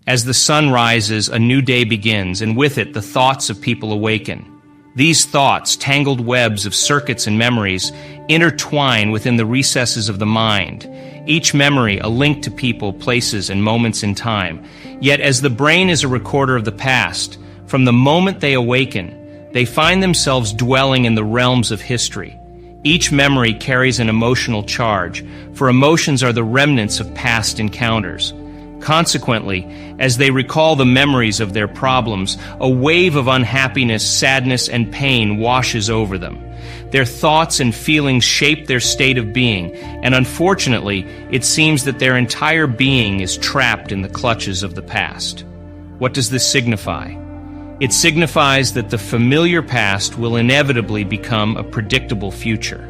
As the sun rises, a new day begins, and with it, the thoughts of people awaken. These thoughts, tangled webs of circuits and memories, intertwine within the recesses of the mind, each memory a link to people, places, and moments in time. Yet as the brain is a recorder of the past, from the moment they awaken, they find themselves dwelling in the realms of history. Each memory carries an emotional charge, for emotions are the remnants of past encounters. Consequently, as they recall the memories of their problems, a wave of unhappiness, sadness, and pain washes over them. Their thoughts and feelings shape their state of being, and unfortunately, it seems that their entire being is trapped in the clutches of the past. What does this signify? It signifies that the familiar past will inevitably become a predictable future.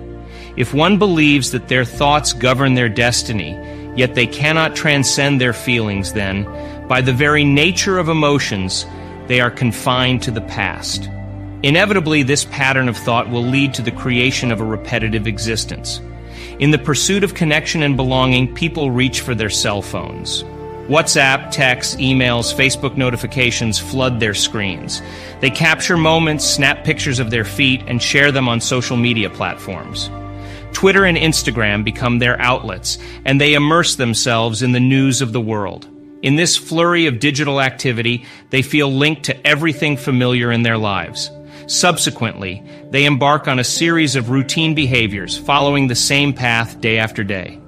If one believes that their thoughts govern their destiny, yet they cannot transcend their feelings, then, by the very nature of emotions, they are confined to the past. Inevitably, this pattern of thought will lead to the creation of a repetitive existence. In the pursuit of connection and belonging, people reach for their cell phones. WhatsApp, texts, emails, Facebook notifications flood their screens. They capture moments, snap pictures of their feet, and share them on social media platforms. Twitter and Instagram become their outlets, and they immerse themselves in the news of the world. In this flurry of digital activity, they feel linked to everything familiar in their lives. Subsequently, they embark on a series of routine behaviors, following the same path day after day.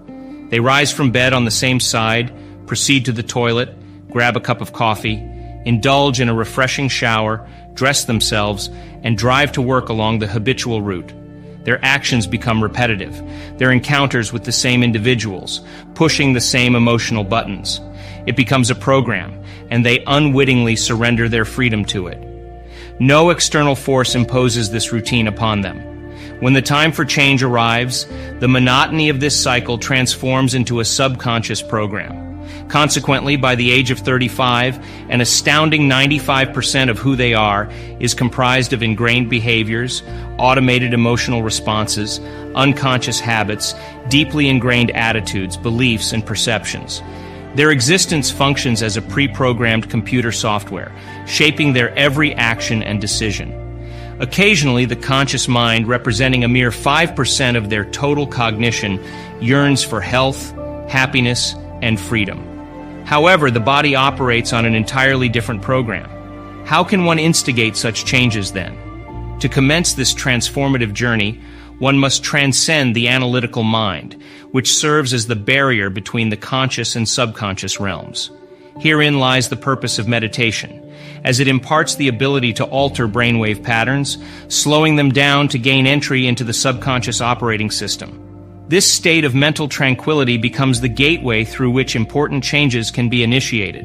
They rise from bed on the same side, proceed to the toilet, grab a cup of coffee, indulge in a refreshing shower, dress themselves, and drive to work along the habitual route. Their actions become repetitive, their encounters with the same individuals, pushing the same emotional buttons. It becomes a program, and they unwittingly surrender their freedom to it. No external force imposes this routine upon them. When the time for change arrives, the monotony of this cycle transforms into a subconscious program. Consequently, by the age of 35, an astounding 95% of who they are is comprised of ingrained behaviors, automated emotional responses, unconscious habits, deeply ingrained attitudes, beliefs, and perceptions. Their existence functions as a pre-programmed computer software, shaping their every action and decision. Occasionally, the conscious mind, representing a mere 5% of their total cognition, yearns for health, happiness, and freedom. However, the body operates on an entirely different program. How can one instigate such changes then? To commence this transformative journey, one must transcend the analytical mind, which serves as the barrier between the conscious and subconscious realms. Herein lies the purpose of meditation, as it imparts the ability to alter brainwave patterns, slowing them down to gain entry into the subconscious operating system. This state of mental tranquility becomes the gateway through which important changes can be initiated.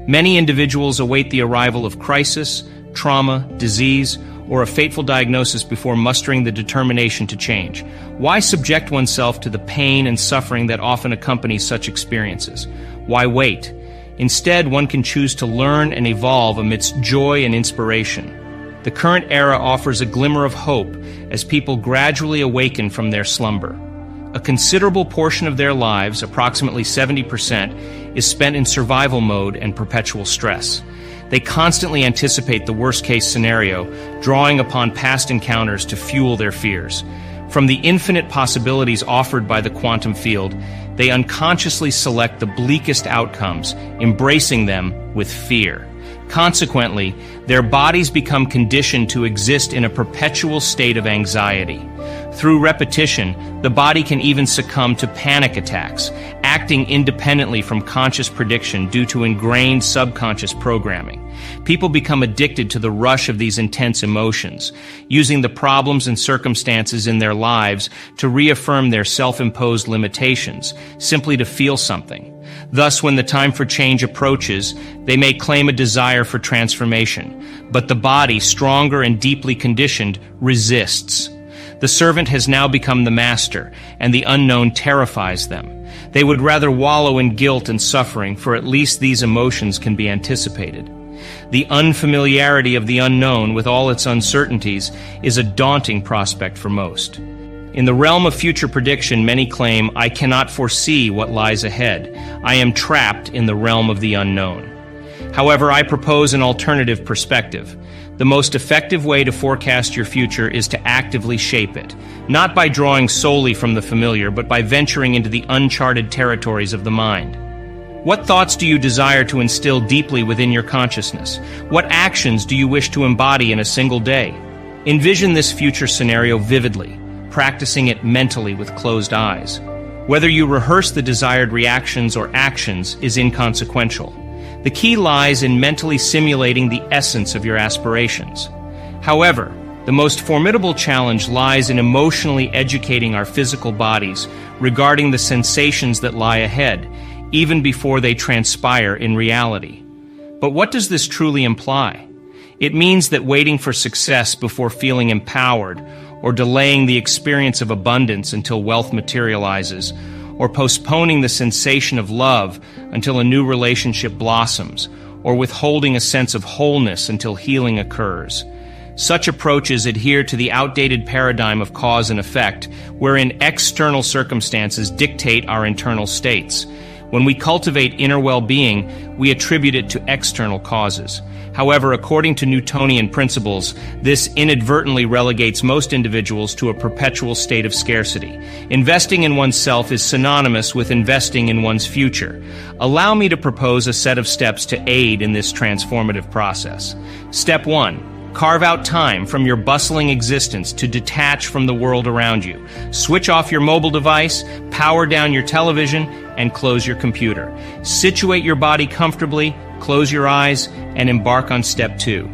Many individuals await the arrival of crisis, trauma, disease, or a fateful diagnosis before mustering the determination to change. Why subject oneself to the pain and suffering that often accompany such experiences? Why wait? Instead, one can choose to learn and evolve amidst joy and inspiration. The current era offers a glimmer of hope as people gradually awaken from their slumber. A considerable portion of their lives, approximately 70%, is spent in survival mode and perpetual stress. They constantly anticipate the worst-case scenario, drawing upon past encounters to fuel their fears. From the infinite possibilities offered by the quantum field, they unconsciously select the bleakest outcomes, embracing them with fear. Consequently, their bodies become conditioned to exist in a perpetual state of anxiety. Through repetition, the body can even succumb to panic attacks, acting independently from conscious prediction due to ingrained subconscious programming. People become addicted to the rush of these intense emotions, using the problems and circumstances in their lives to reaffirm their self-imposed limitations, simply to feel something. Thus, when the time for change approaches, they may claim a desire for transformation, but the body, stronger and deeply conditioned, resists. The servant has now become the master, and the unknown terrifies them. They would rather wallow in guilt and suffering, for at least these emotions can be anticipated. The unfamiliarity of the unknown, with all its uncertainties, is a daunting prospect for most. In the realm of future prediction, many claim, "I cannot foresee what lies ahead. I am trapped in the realm of the unknown." However, I propose an alternative perspective. The most effective way to forecast your future is to actively shape it, not by drawing solely from the familiar, but by venturing into the uncharted territories of the mind. What thoughts do you desire to instill deeply within your consciousness? What actions do you wish to embody in a single day? Envision this future scenario vividly, practicing it mentally with closed eyes. Whether you rehearse the desired reactions or actions is inconsequential. The key lies in mentally simulating the essence of your aspirations. However, the most formidable challenge lies in emotionally educating our physical bodies regarding the sensations that lie ahead, even before they transpire in reality. But what does this truly imply? It means that waiting for success before feeling empowered, or delaying the experience of abundance until wealth materializes, or postponing the sensation of love until a new relationship blossoms, or withholding a sense of wholeness until healing occurs. Such approaches adhere to the outdated paradigm of cause and effect, wherein external circumstances dictate our internal states. When we cultivate inner well-being, we attribute it to external causes. However, according to Newtonian principles, this inadvertently relegates most individuals to a perpetual state of scarcity. Investing in oneself is synonymous with investing in one's future. Allow me to propose a set of steps to aid in this transformative process. Step 1. Carve out time from your bustling existence to detach from the world around you. Switch off your mobile device, power down your television, and close your computer. Situate your body comfortably, close your eyes, and embark on step 2.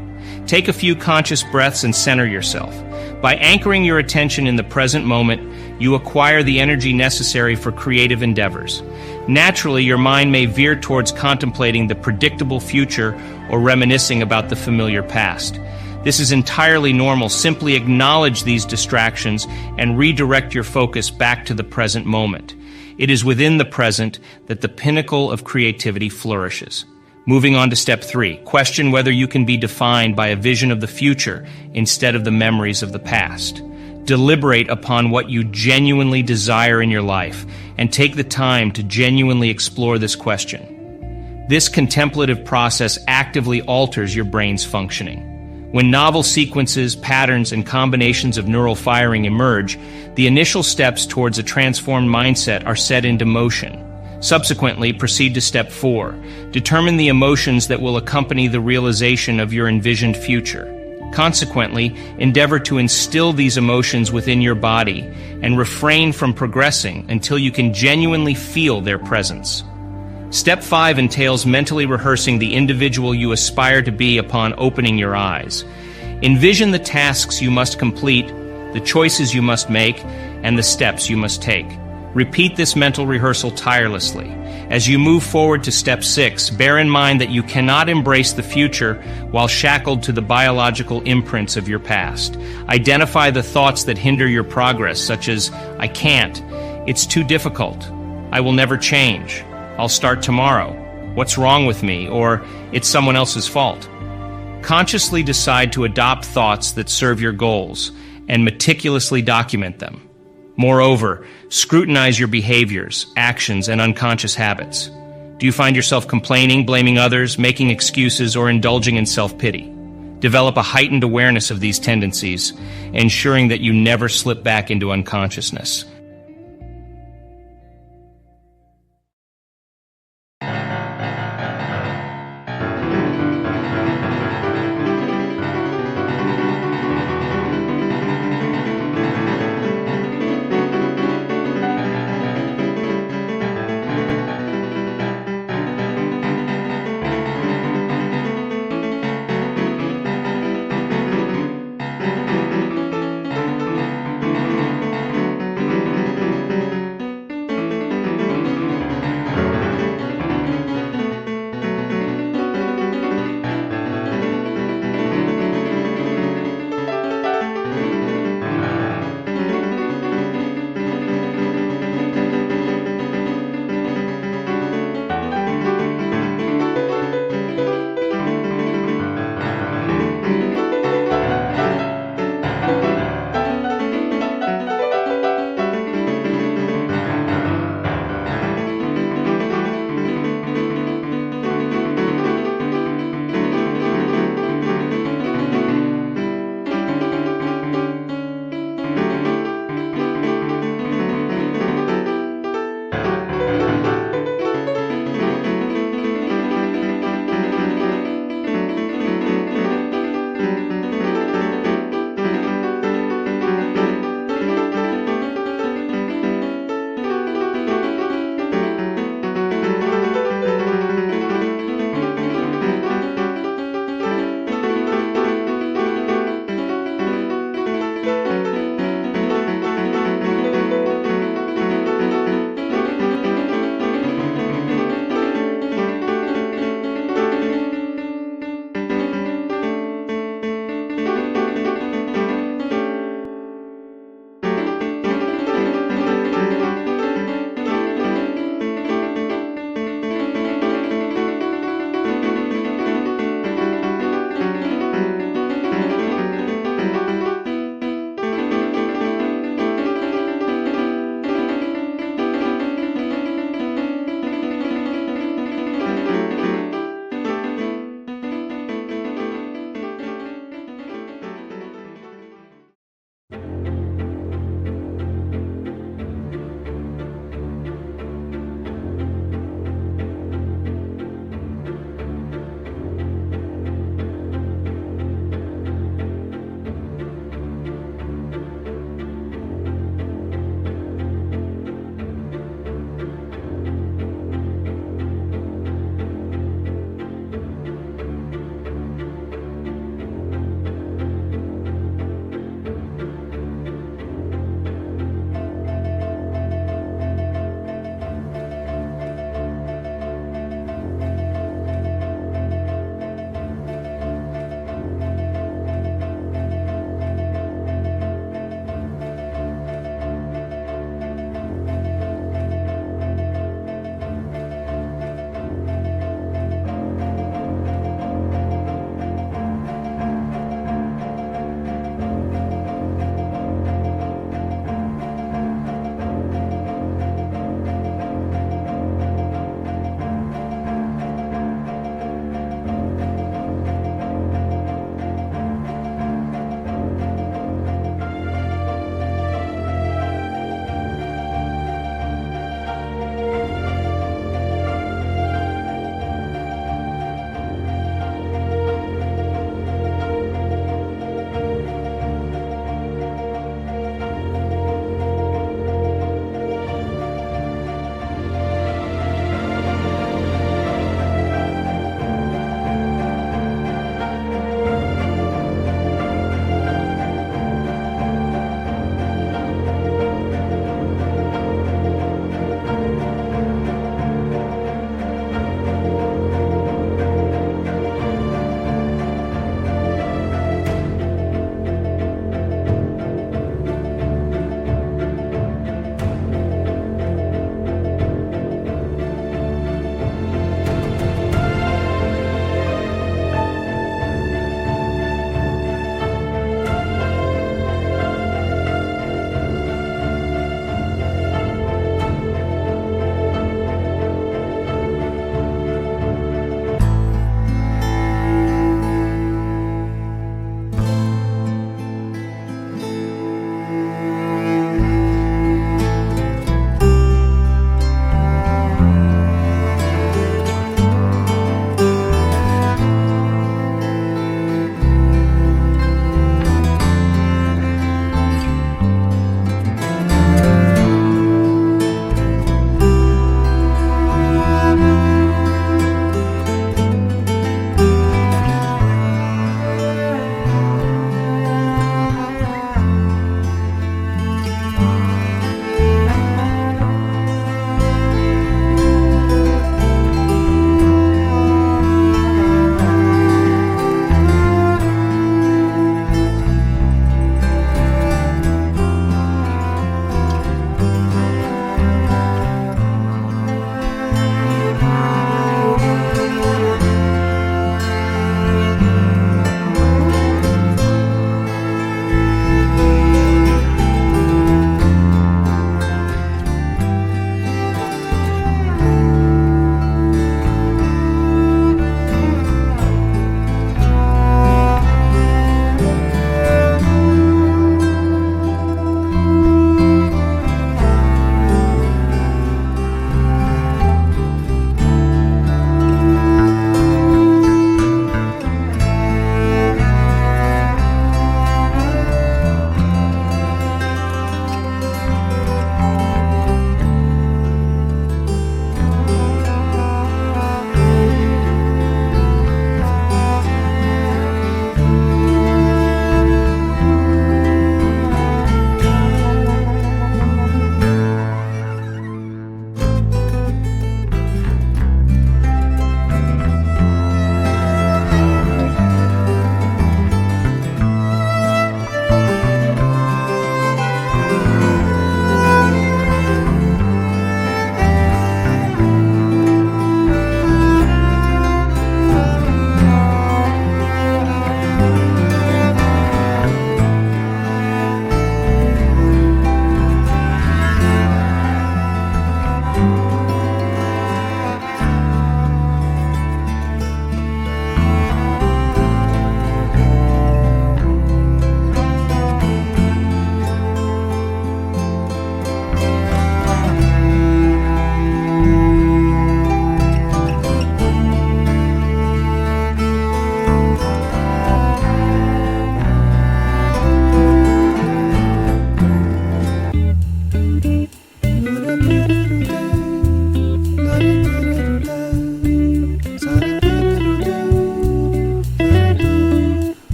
Take a few conscious breaths and center yourself. By anchoring your attention in the present moment, you acquire the energy necessary for creative endeavors. Naturally, your mind may veer towards contemplating the predictable future or reminiscing about the familiar past. This is entirely normal. Simply acknowledge these distractions and redirect your focus back to the present moment. It is within the present that the pinnacle of creativity flourishes. Moving on to step 3, question whether you can be defined by a vision of the future instead of the memories of the past. Deliberate upon what you genuinely desire in your life and take the time to genuinely explore this question. This contemplative process actively alters your brain's functioning. When novel sequences, patterns, and combinations of neural firing emerge, the initial steps towards a transformed mindset are set into motion. Subsequently, proceed to step 4. Determine the emotions that will accompany the realization of your envisioned future. Consequently, endeavor to instill these emotions within your body and refrain from progressing until you can genuinely feel their presence. Step 5 entails mentally rehearsing the individual you aspire to be upon opening your eyes. Envision the tasks you must complete, the choices you must make, and the steps you must take. Repeat this mental rehearsal tirelessly. As you move forward to step 6, bear in mind that you cannot embrace the future while shackled to the biological imprints of your past. Identify the thoughts that hinder your progress, such as, "I can't," "It's too difficult," "I will never change," "I'll start tomorrow," "What's wrong with me?" or "It's someone else's fault." Consciously decide to adopt thoughts that serve your goals and meticulously document them. Moreover, scrutinize your behaviors, actions, and unconscious habits. Do you find yourself complaining, blaming others, making excuses, or indulging in self-pity? Develop a heightened awareness of these tendencies, ensuring that you never slip back into unconsciousness.